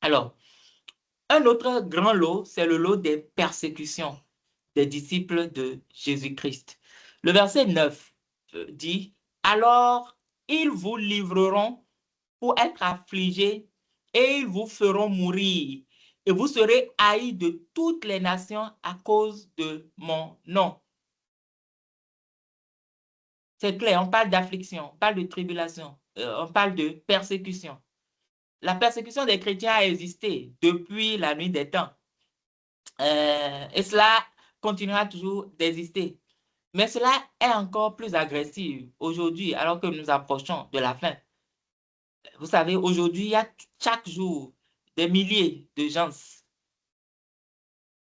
Alors, un autre grand lot, c'est le lot des persécutions des disciples de Jésus-Christ. Le verset 9 dit, alors ils vous livreront pour être affligés et ils vous feront mourir. Et vous serez haïs de toutes les nations à cause de mon nom. C'est clair, on parle d'affliction, on parle de tribulation, on parle de persécution. La persécution des chrétiens a existé depuis la nuit des temps. Et cela continuera toujours d'exister. Mais cela est encore plus agressif aujourd'hui, alors que nous approchons de la fin. Vous savez, aujourd'hui, il y a chaque jour des milliers de gens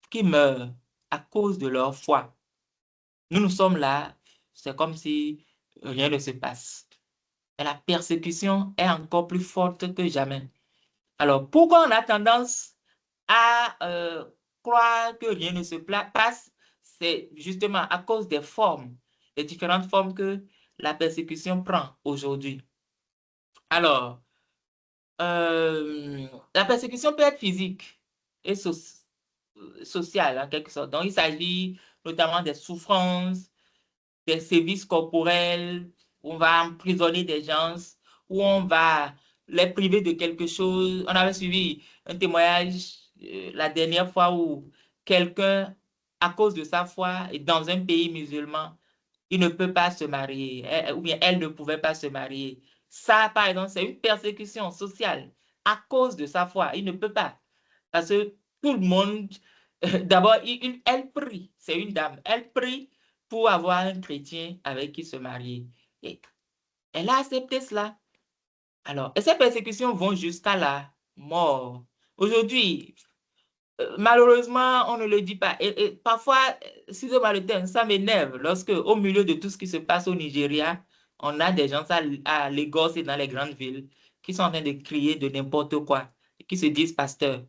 qui meurent à cause de leur foi. Nous sommes là, c'est comme si rien ne se passe. Mais la persécution est encore plus forte que jamais. Alors, pourquoi on a tendance à croire que rien ne se passe? C'est justement à cause des formes, des différentes formes que la persécution prend aujourd'hui. Alors, la persécution peut être physique et sociale en quelque sorte. Donc, il s'agit notamment des souffrances, des sévices corporels, où on va emprisonner des gens, où on va les priver de quelque chose. On avait suivi un témoignage la dernière fois où quelqu'un, à cause de sa foi, est dans un pays musulman, il ne peut pas se marier, ou bien elle ne pouvait pas se marier. Ça, par exemple, c'est une persécution sociale à cause de sa foi. Il ne peut pas. Parce que tout le monde, d'abord, elle prie, c'est une dame, elle prie pour avoir un chrétien avec qui se marier. Et elle a accepté cela. Alors, et ces persécutions vont jusqu'à la mort. Aujourd'hui, malheureusement, on ne le dit pas. Et parfois, si je le terme, ça m'énerve lorsque, au milieu de tout ce qui se passe au Nigeria, on a des gens à Lagos et dans les grandes villes qui sont en train de crier de n'importe quoi, qui se disent pasteurs,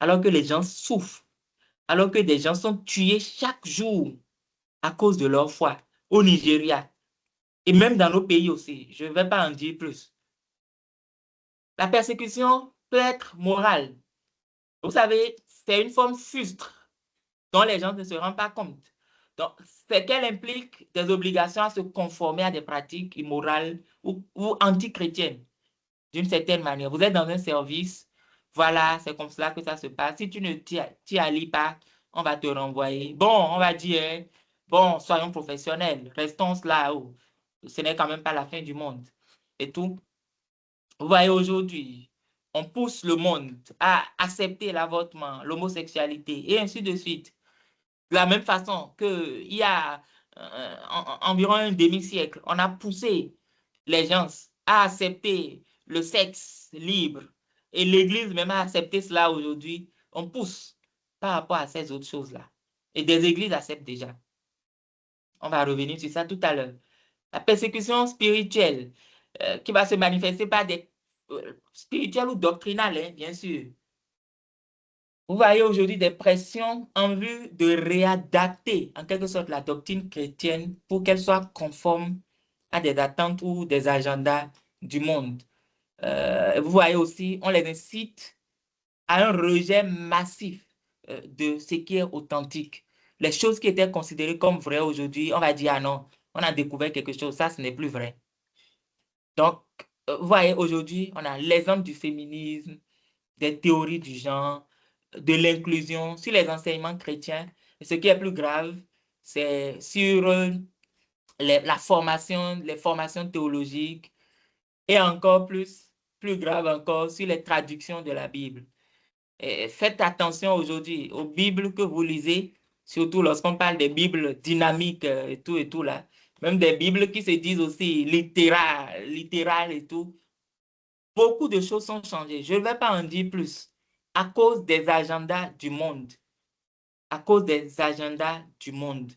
alors que les gens souffrent, alors que des gens sont tués chaque jour à cause de leur foi au Nigeria et même dans nos pays aussi. Je ne vais pas en dire plus. La persécution peut être morale. Vous savez, c'est une forme frustre dont les gens ne se rendent pas compte. Donc, c'est qu'elle implique des obligations à se conformer à des pratiques immorales ou anti-chrétiennes, d'une certaine manière. Vous êtes dans un service, voilà, c'est comme cela que ça se passe. Si tu ne t'y allies pas, on va te renvoyer. Bon, on va dire, hein, bon, soyons professionnels, restons là où ce n'est quand même pas la fin du monde et tout. Vous voyez, aujourd'hui, on pousse le monde à accepter l'avortement, l'homosexualité et ainsi de suite. De la même façon qu'il y a environ un demi-siècle, on a poussé les gens à accepter le sexe libre et l'Église même a accepté cela aujourd'hui. On pousse par rapport à ces autres choses-là. Et des églises acceptent déjà. On va revenir sur ça tout à l'heure. La persécution spirituelle qui va se manifester par des spirituelles ou doctrinales, hein, bien sûr. Vous voyez aujourd'hui des pressions en vue de réadapter en quelque sorte la doctrine chrétienne pour qu'elle soit conforme à des attentes ou des agendas du monde. Vous voyez aussi, on les incite à un rejet massif de ce qui est authentique. Les choses qui étaient considérées comme vraies aujourd'hui, on va dire, ah non, on a découvert quelque chose, ça, ce n'est plus vrai. Donc, vous voyez, aujourd'hui, on a l'exemple du féminisme, des théories du genre, de l'inclusion sur les enseignements chrétiens. Et ce qui est plus grave, c'est sur la formation, les formations théologiques et encore plus grave encore, sur les traductions de la Bible. Et faites attention aujourd'hui aux Bibles que vous lisez, surtout lorsqu'on parle des Bibles dynamiques et tout là. Même des Bibles qui se disent aussi littérales et tout. Beaucoup de choses sont changées. Je ne vais pas en dire plus à cause des agendas du monde. À cause des agendas du monde.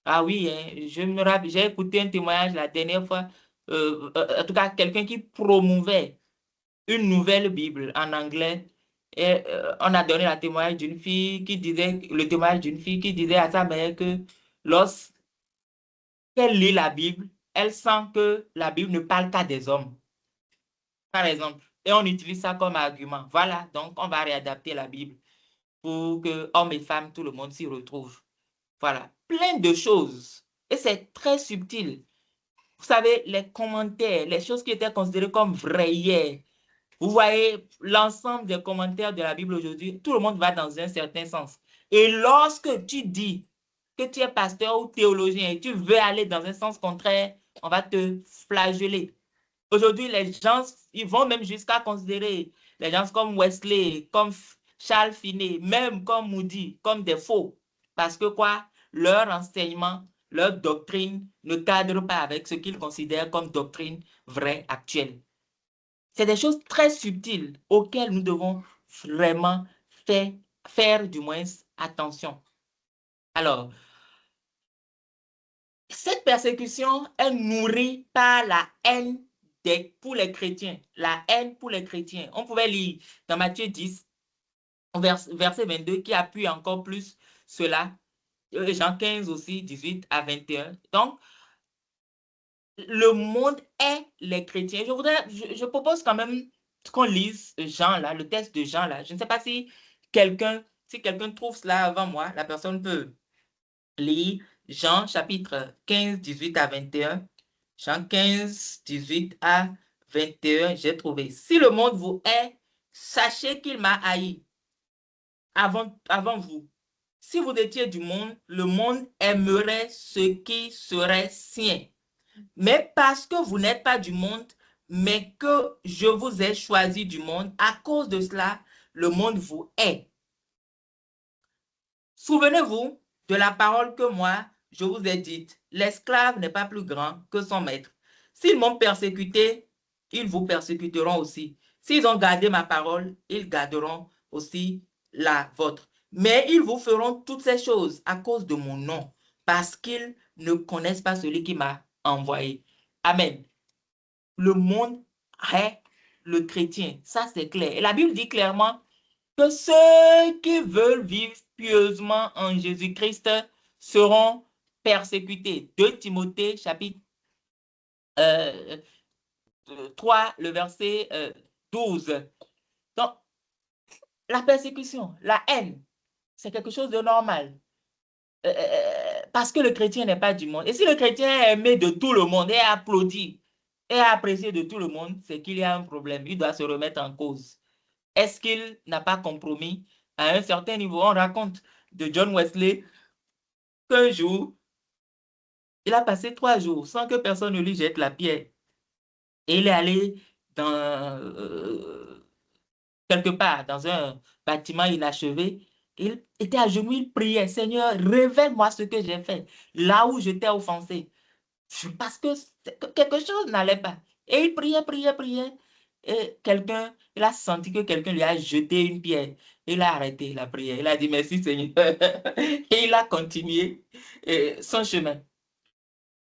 Ah oui, hein, je me rappelle, j'ai écouté un témoignage la dernière fois, en tout cas quelqu'un qui promouvait une nouvelle Bible en anglais. Et on a donné le témoignage d'une fille qui disait à sa mère que lorsqu'elle lit la Bible, elle sent que la Bible ne parle qu'à des hommes. Par exemple. et on utilise ça comme argument. Voilà, donc on va réadapter la Bible pour que hommes et femmes, tout le monde s'y retrouve. Voilà, plein de choses. Et c'est très subtil. Vous savez, les commentaires, les choses qui étaient considérées comme vraies hier, vous voyez l'ensemble des commentaires de la Bible aujourd'hui, tout le monde va dans un certain sens. Et lorsque tu dis que tu es pasteur ou théologien et tu veux aller dans un sens contraire, on va te flageller. Aujourd'hui, les gens, ils vont même jusqu'à considérer les gens comme Wesley, comme Charles Finney, même comme Moody, comme des faux. Parce que quoi? Leur enseignement, leur doctrine ne cadre pas avec ce qu'ils considèrent comme doctrine vraie, actuelle. C'est des choses très subtiles auxquelles nous devons vraiment faire du moins attention. Alors, cette persécution est nourrie par la haine pour les chrétiens. La haine pour les chrétiens. On pouvait lire dans Matthieu 10, verset 22, qui appuie encore plus cela. Jean 15 aussi, 18 à 21. Donc, le monde est les chrétiens. Je propose quand même qu'on lise Jean là, le texte de Jean là. Je ne sais pas si quelqu'un trouve cela avant moi, la personne peut lire Jean chapitre 15, 18 à 21. Jean 15, 18 à 21, j'ai trouvé. Si le monde vous hait, sachez qu'il m'a haï avant vous. Si vous étiez du monde, le monde aimerait ce qui serait sien. Mais parce que vous n'êtes pas du monde, mais que je vous ai choisi du monde, à cause de cela, le monde vous hait. Souvenez-vous de la parole que moi, je vous ai dite. L'esclave n'est pas plus grand que son maître. S'ils m'ont persécuté, ils vous persécuteront aussi. S'ils ont gardé ma parole, ils garderont aussi la vôtre. Mais ils vous feront toutes ces choses à cause de mon nom, parce qu'ils ne connaissent pas celui qui m'a envoyé. Amen. Le monde est le chrétien. Ça, c'est clair. Et la Bible dit clairement que ceux qui veulent vivre pieusement en Jésus-Christ seront persécutés. 2 Timothée, chapitre 3, le verset 12. Donc, la persécution, la haine, c'est quelque chose de normal. Parce que le chrétien n'est pas du monde. Et si le chrétien est aimé de tout le monde et applaudi et apprécié de tout le monde, c'est qu'il y a un problème. Il doit se remettre en cause. Est-ce qu'il n'a pas compromis à un certain niveau? On raconte de John Wesley qu'un jour, il a passé 3 jours sans que personne ne lui jette la pierre. Et il est allé dans, quelque part dans un bâtiment inachevé. Il était à genoux, il priait, Seigneur, révèle-moi ce que j'ai fait, là où je t'ai offensé. Parce que quelque chose n'allait pas. Et il priait, priait, priait. Et il a senti que quelqu'un lui a jeté une pierre. Il a arrêté la prière. Il a dit merci Seigneur. Et il a continué son chemin.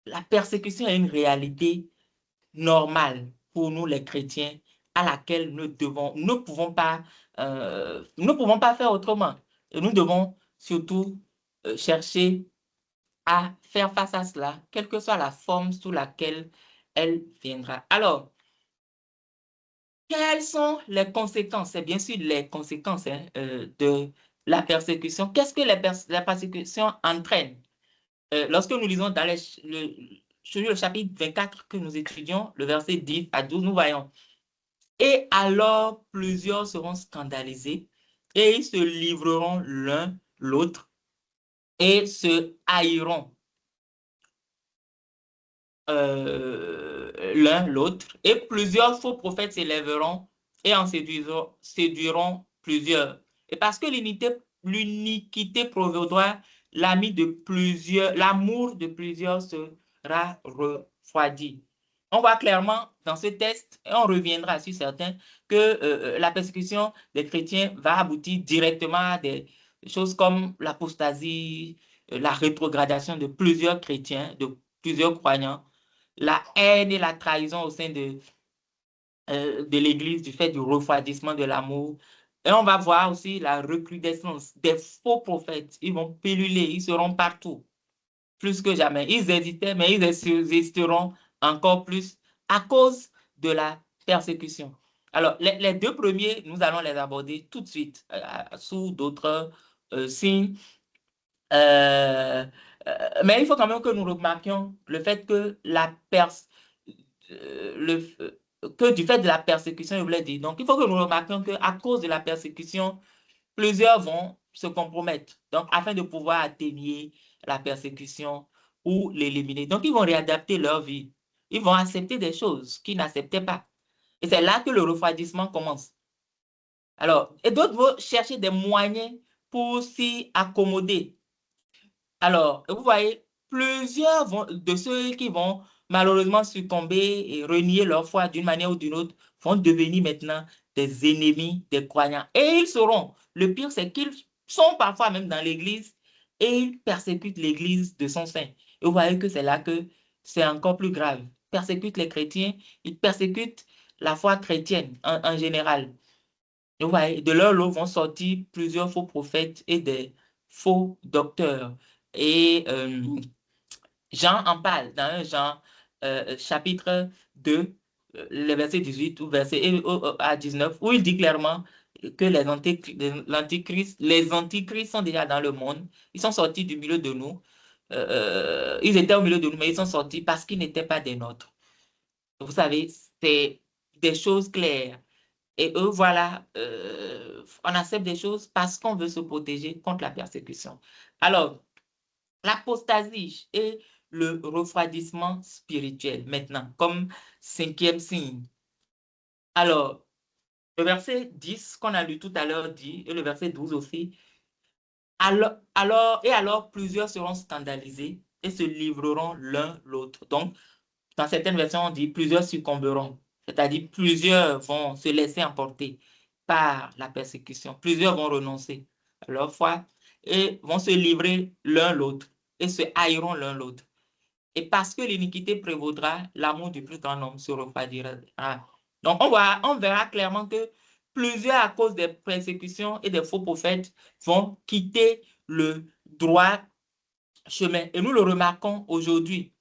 La persécution est une réalité normale pour nous les chrétiens à laquelle nous ne pouvons pas faire autrement. Et nous devons surtout chercher à faire face à cela, quelle que soit la forme sous laquelle elle viendra. Alors, quelles sont les conséquences? C'est bien sûr les conséquences de la persécution. Qu'est-ce que la persécution entraîne? Lorsque nous lisons dans le chapitre 24 que nous étudions, le verset 10 à 12, nous voyons. Et alors, plusieurs seront scandalisés et ils se livreront l'un l'autre et se haïront l'un l'autre, et plusieurs faux prophètes s'élèveront et en séduiront plusieurs. Et parce que l'iniquité provisoire, l'amour de plusieurs sera refroidi. On voit clairement dans ce texte, et on reviendra sur certains, que la persécution des chrétiens va aboutir directement à des choses comme l'apostasie, la rétrogradation de plusieurs chrétiens, de plusieurs croyants, la haine et la trahison au sein de l'Église du fait du refroidissement de l'amour. Et on va voir aussi la recrudescence des faux prophètes. Ils vont pulluler, ils seront partout, plus que jamais. Ils hésitaient, mais ils existeront encore plus à cause de la persécution. Alors, les deux premiers, nous allons les aborder tout de suite sous d'autres signes. Mais il faut quand même que nous remarquions le fait que que du fait de la persécution, je voulais dire. Donc, il faut que nous remarquions qu'à cause de la persécution, plusieurs vont se compromettre. Donc, afin de pouvoir atténuer la persécution ou l'éliminer. Donc, ils vont réadapter leur vie. Ils vont accepter des choses qu'ils n'acceptaient pas. Et c'est là que le refroidissement commence. Alors, et d'autres vont chercher des moyens pour s'y accommoder. Alors, vous voyez, de ceux qui vont malheureusement succomber et renier leur foi d'une manière ou d'une autre vont devenir maintenant des ennemis des croyants. Et ils seront. Le pire, c'est qu'ils sont parfois même dans l'Église et ils persécutent l'Église de son sein. Et vous voyez que c'est là que c'est encore plus grave. Ils persécutent les chrétiens, ils persécutent la foi chrétienne en général. Et vous voyez, de leur lot vont sortir plusieurs faux prophètes et des faux docteurs. Et Jean en parle dans un Jean chapitre 2, le verset 18 ou verset à 19, où il dit clairement que les antichrists sont déjà dans le monde. Ils sont sortis du milieu de nous. Ils étaient au milieu de nous, mais ils sont sortis parce qu'ils n'étaient pas des nôtres. Vous savez, c'est des choses claires. Et eux, voilà, on accepte des choses parce qu'on veut se protéger contre la persécution. Alors, l'apostasie et le refroidissement spirituel, maintenant, comme cinquième signe. Alors, le verset 10 qu'on a lu tout à l'heure dit, et le verset 12 aussi, alors plusieurs seront scandalisés et se livreront l'un l'autre. Donc, dans certaines versions, on dit plusieurs succomberont, c'est-à-dire plusieurs vont se laisser emporter par la persécution. Plusieurs vont renoncer à leur foi et vont se livrer l'un l'autre et se haïront l'un l'autre. Et parce que l'iniquité prévaudra, l'amour du plus grand nombre se refroidira. Donc, on verra clairement que plusieurs, à cause des persécutions et des faux prophètes, vont quitter le droit chemin. Et nous le remarquons aujourd'hui.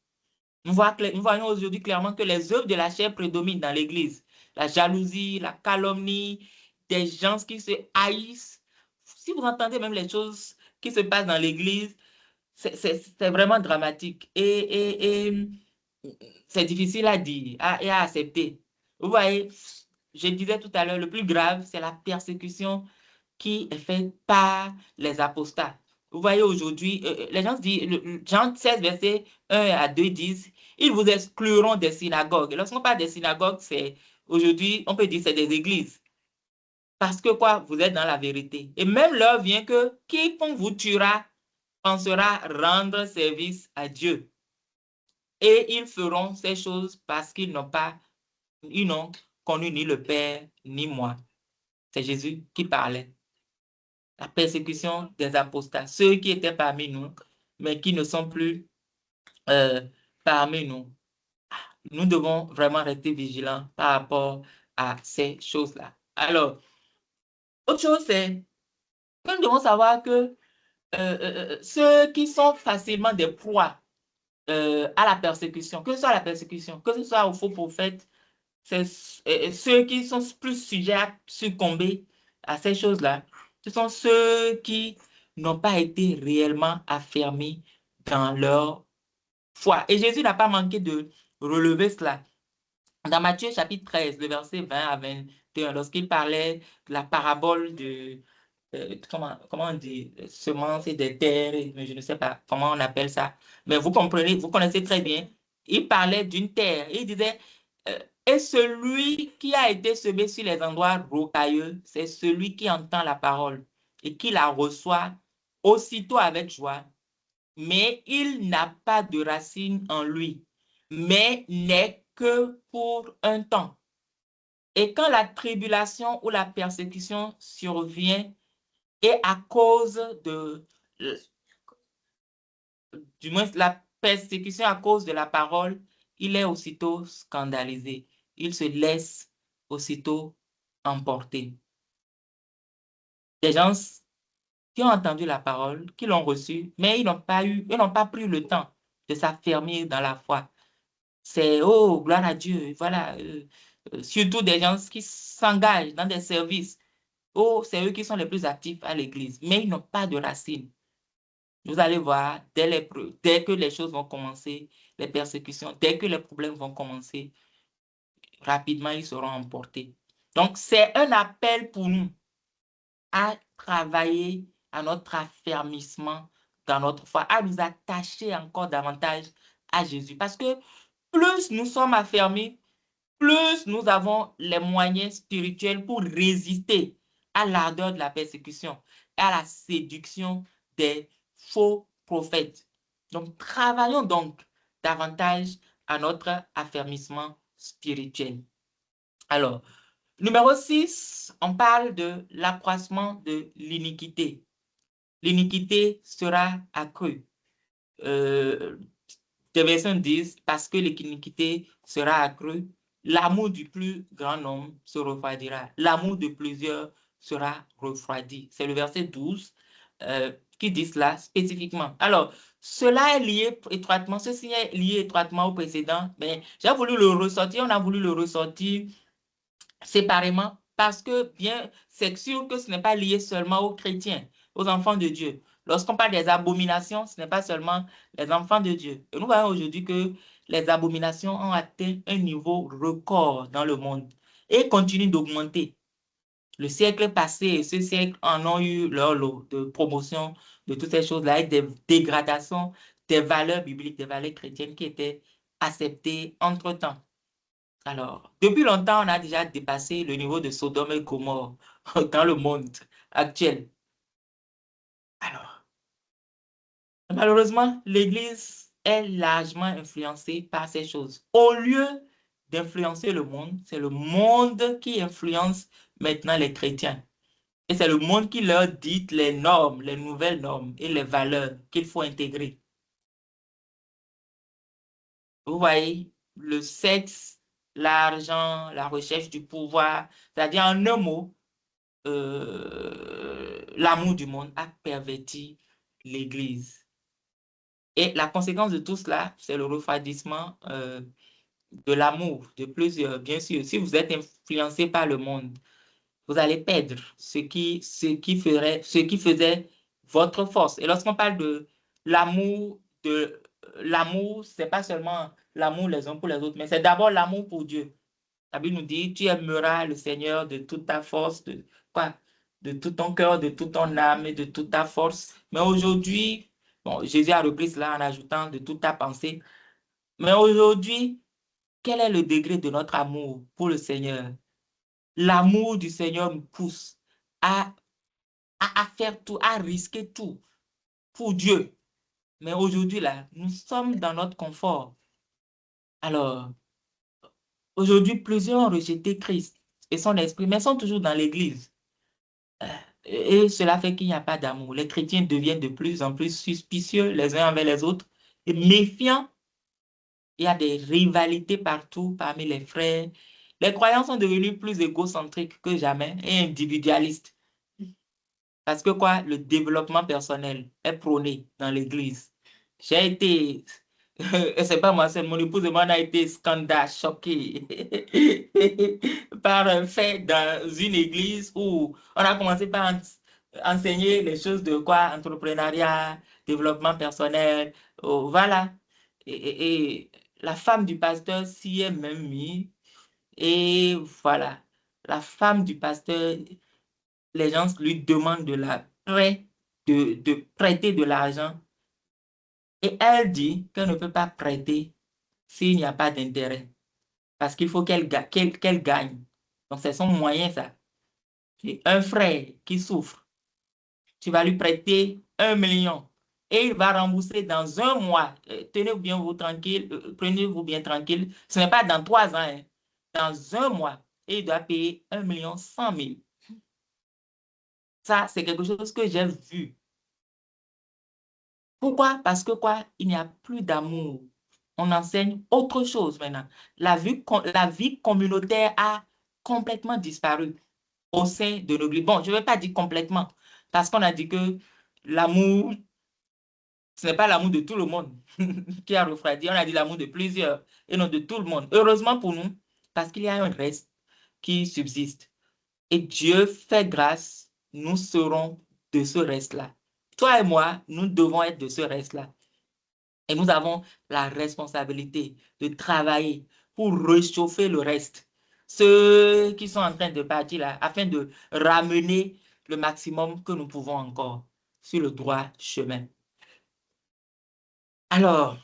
Nous voyons aujourd'hui clairement que les œuvres de la chair prédominent dans l'Église. La jalousie, la calomnie, des gens qui se haïssent. Si vous entendez même les choses qui se passent dans l'Église, c'est vraiment dramatique et c'est difficile à dire et à accepter. Vous voyez, je disais tout à l'heure, le plus grave, c'est la persécution qui est faite par les apostats. Vous voyez aujourd'hui, les gens disent, Jean 16, verset 1 à 2 disent, ils vous excluront des synagogues. Et lorsqu'on parle des synagogues, c'est aujourd'hui, on peut dire c'est des églises. Parce que quoi, vous êtes dans la vérité. Et même l'heure vient que quiconque vous tuera pensera rendre service à Dieu. Et ils feront ces choses parce ils n'ont connu ni le Père ni moi. C'est Jésus qui parlait. La persécution des apostats, ceux qui étaient parmi nous, mais qui ne sont plus euh, parmi nous. Nous devons vraiment rester vigilants par rapport à ces choses-là. Alors, autre chose, c'est que nous devons savoir que ceux qui sont facilement des proies à la persécution, que ce soit à la persécution, que ce soit aux faux prophètes, c'est ceux qui sont plus sujets à succomber à ces choses-là. Ce sont ceux qui n'ont pas été réellement affermis dans leur foi. Et Jésus n'a pas manqué de relever cela. Dans Matthieu chapitre 13, le verset 20 à 21, lorsqu'il parlait de la parabole de comment on dit, semences et des terres, mais je ne sais pas comment on appelle ça. Mais vous comprenez, vous connaissez très bien. Il parlait d'une terre. Il disait, et celui qui a été semé sur les endroits rocailleux, c'est celui qui entend la parole et qui la reçoit aussitôt avec joie, mais il n'a pas de racine en lui, mais n'est que pour un temps. Et quand la tribulation ou la persécution survient, et à cause du moins la persécution à cause de la parole, il est aussitôt scandalisé. Il se laisse aussitôt emporter. Des gens qui ont entendu la parole, qui l'ont reçue, mais ils n'ont pas pris le temps de s'affermir dans la foi. C'est, oh, gloire à Dieu, voilà, surtout des gens qui s'engagent dans des services. Oh, c'est eux qui sont les plus actifs à l'église, mais ils n'ont pas de racines. Vous allez voir, dès que les choses vont commencer, les persécutions, dès que les problèmes vont commencer, rapidement, ils seront emportés. Donc, c'est un appel pour nous à travailler à notre affermissement dans notre foi, à nous attacher encore davantage à Jésus. Parce que plus nous sommes affermis, plus nous avons les moyens spirituels pour résister à l'ardeur de la persécution, à la séduction des faux prophètes. Donc, travaillons donc davantage à notre affermissement spirituel. Alors, numéro 6, on parle de l'accroissement de l'iniquité. L'iniquité sera accrue. Des versions disent, parce que l'iniquité sera accrue, l'amour du plus grand nombre se refroidira. L'amour de plusieurs sera refroidi. C'est le verset 12 qui dit cela spécifiquement. Alors, cela est lié étroitement, ceci est lié étroitement au précédent, mais j'ai voulu le ressortir, on a voulu le ressortir séparément parce que bien, c'est sûr que ce n'est pas lié seulement aux chrétiens, aux enfants de Dieu. Lorsqu'on parle des abominations, ce n'est pas seulement les enfants de Dieu. Et nous voyons aujourd'hui que les abominations ont atteint un niveau record dans le monde et continuent d'augmenter. Le siècle passé et ce siècle en ont eu leur lot de promotion de toutes ces choses-là avec des dégradations des valeurs bibliques, des valeurs chrétiennes qui étaient acceptées entre-temps. Alors, depuis longtemps, on a déjà dépassé le niveau de Sodome et Gomorrhe dans le monde actuel. Alors, malheureusement, l'Église est largement influencée par ces choses. Au lieu d'influencer le monde, c'est le monde qui influence maintenant les chrétiens. Et c'est le monde qui leur dit les normes, les nouvelles normes et les valeurs qu'il faut intégrer. Vous voyez, le sexe, l'argent, la recherche du pouvoir, c'est-à-dire en un mot, l'amour du monde a perverti l'Église. Et la conséquence de tout cela, c'est le refroidissement de l'amour de plusieurs. Bien sûr, si vous êtes influencé par le monde, vous allez perdre ce qui faisait votre force. Et lorsqu'on parle de l'amour, c'est pas seulement l'amour les uns pour les autres, mais c'est d'abord l'amour pour Dieu. La Bible nous dit, tu aimeras le Seigneur de toute ta force, quoi, de tout ton cœur, de toute ton âme et de toute ta force. Mais aujourd'hui, bon, Jésus a repris cela en ajoutant de toute ta pensée. Mais aujourd'hui, quel est le degré de notre amour pour le Seigneur? L'amour du Seigneur nous pousse à, à faire tout, à risquer tout pour Dieu. Mais aujourd'hui, là, nous sommes dans notre confort. Alors, aujourd'hui, plusieurs ont rejeté Christ et son esprit, mais sont toujours dans l'Église. Et cela fait qu'il n'y a pas d'amour. Les chrétiens deviennent de plus en plus suspicieux les uns envers les autres et méfiants. Il y a des rivalités partout parmi les frères. Les croyants sont devenus plus égocentriques que jamais et individualistes. Parce que quoi, le développement personnel est prôné dans l'Église. J'ai été, et c'est pas moi, c'est mon épouse et moi, on a été scandale, choqués par un fait dans une église où on a commencé par enseigner les choses de quoi, entrepreneuriat, développement personnel, oh, voilà. Et la femme du pasteur s'y est même mise. Et voilà, la femme du pasteur, les gens lui demandent de prêter de l'argent. Et elle dit qu'elle ne peut pas prêter s'il n'y a pas d'intérêt. Parce qu'il faut qu'elle gagne. Donc, c'est son moyen, ça. Et un frère qui souffre, tu vas lui prêter 1 million et il va rembourser dans un mois. Tenez-vous bien vous tranquille, prenez-vous bien tranquille. Ce n'est pas dans 3 ans, hein. Dans un mois. Et il doit payer 1 100 000. Ça, c'est quelque chose que j'ai vu. Pourquoi? Parce que quoi? Il n'y a plus d'amour. On enseigne autre chose maintenant. La vie communautaire a complètement disparu au sein de nos églises. Bon, je ne vais pas dire complètement, parce qu'on a dit que l'amour, ce n'est pas l'amour de tout le monde qui a refroidi. On a dit l'amour de plusieurs et non de tout le monde. Heureusement pour nous, parce qu'il y a un reste qui subsiste. Et Dieu fait grâce, nous serons de ce reste-là. Toi et moi, nous devons être de ce reste-là. Et nous avons la responsabilité de travailler pour réchauffer le reste. Ceux qui sont en train de partir là, afin de ramener le maximum que nous pouvons encore sur le droit chemin. Alors,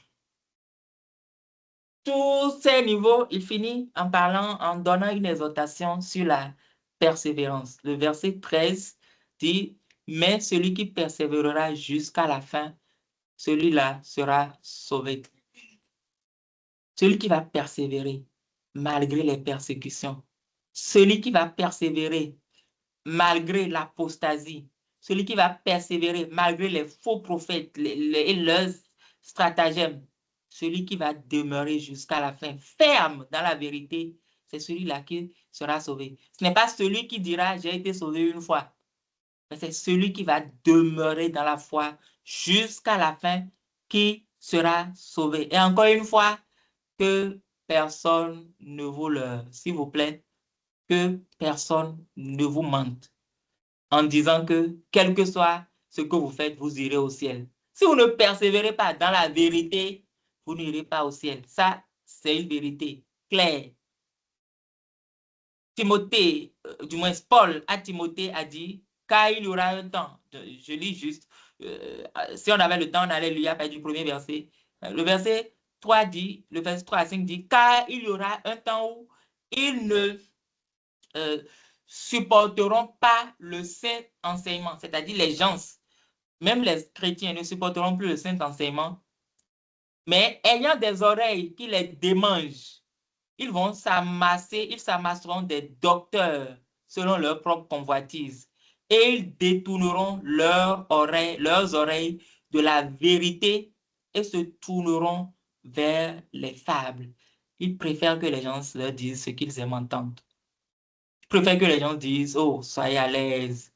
tous ces niveaux, il finit en parlant, en donnant une exhortation sur la persévérance. Le verset 13 dit, « Mais celui qui persévérera jusqu'à la fin, celui-là sera sauvé. » Celui qui va persévérer malgré les persécutions, celui qui va persévérer malgré l'apostasie, celui qui va persévérer malgré les faux prophètes et leurs stratagèmes, celui qui va demeurer jusqu'à la fin, ferme dans la vérité, c'est celui-là qui sera sauvé. Ce n'est pas celui qui dira « j'ai été sauvé une fois », mais c'est celui qui va demeurer dans la foi jusqu'à la fin qui sera sauvé. Et encore une fois, que personne ne vous le, s'il vous plaît, que personne ne vous mente en disant que quel que soit ce que vous faites, vous irez au ciel. Si vous ne persévérez pas dans la vérité, vous n'irez pas au ciel. Ça, c'est une vérité claire. Timothée, du moins Paul à Timothée a dit, car il y aura un temps, je lis juste, si on avait le temps, on allait lire du premier verset. Le verset 3 dit, le verset 3 à 5 dit, car il y aura un temps où ils ne supporteront pas le saint enseignement, c'est-à-dire les gens, même les chrétiens ne supporteront plus le saint enseignement, mais ayant des oreilles qui les démangent, ils vont s'amasser, ils s'amasseront des docteurs selon leur propre convoitise et ils détourneront leurs oreilles de la vérité et se tourneront vers les fables. Ils préfèrent que les gens leur disent ce qu'ils aiment entendre. Ils préfèrent que les gens disent, oh, soyez à l'aise,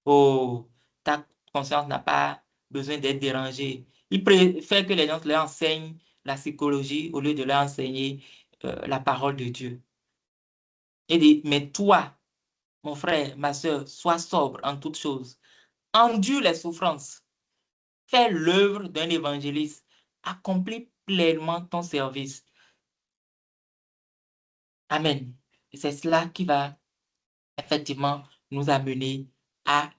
oh, ta conscience n'a pas besoin d'être dérangée. Ils préfèrent que les gens leur enseignent la psychologie au lieu de leur enseigner la parole de Dieu. Il dit, mais toi, mon frère, ma soeur, sois sobre en toutes choses. Endure les souffrances. Fais l'œuvre d'un évangéliste. Accomplis pleinement ton service. Amen. Et c'est cela qui va effectivement nous amener à